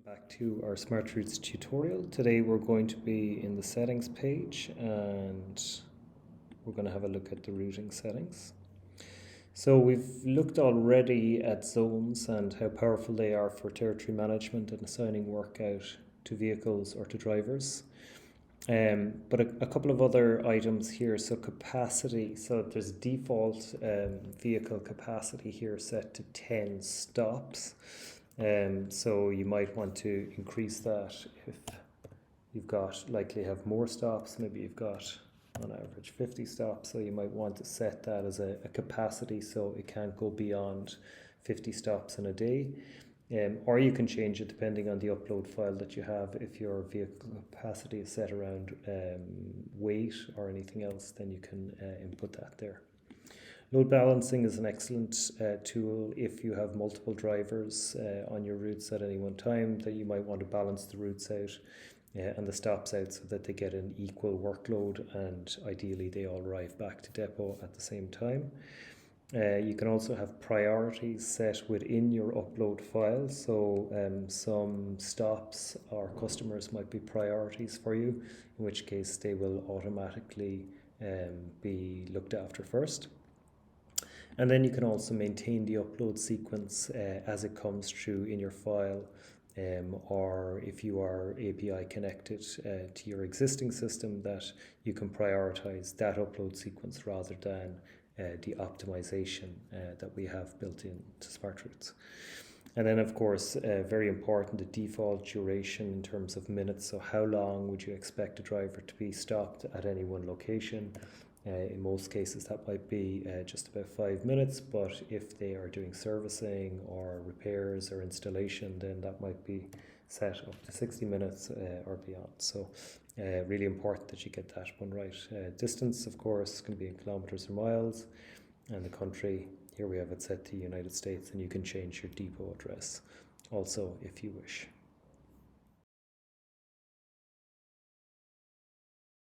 Back to our SmartRoutes tutorial. Today we're going to be in the settings page and we're going to have a look at the routing settings. So we've looked already at zones and how powerful they are for territory management and assigning work out to vehicles or to drivers. But a couple of other items here. So capacity, so there's default vehicle capacity here set to 10 stops. So you might want to increase that if you've got likely have more stops. Maybe you've got on average 50 stops, so you might want to set that as a capacity so it can't go beyond 50 stops in a day. Or you can change it depending on the upload file that you have. If your vehicle capacity is set around weight or anything else, then you can input that there. Load balancing is an excellent tool if you have multiple drivers on your routes at any one time, that you might want to balance the routes out and the stops out so that they get an equal workload and ideally they all arrive back to depot at the same time. You can also have priorities set within your upload file, so some stops or customers might be priorities for you, in which case they will automatically be looked after first. And then you can also maintain the upload sequence as it comes through in your file, or if you are API connected to your existing system, that you can prioritize that upload sequence rather than the optimization that we have built into SmartRoutes. And then of course, very important, the default duration in terms of minutes. So how long would you expect a driver to be stopped at any one location? In most cases that might be just about 5 minutes, but if they are doing servicing or repairs or installation, then that might be set up to 60 minutes or beyond. So really important that you get that one right. Distance, of course, can be in kilometers or miles, and the country, here we have it set to United States, and you can change your depot address also if you wish.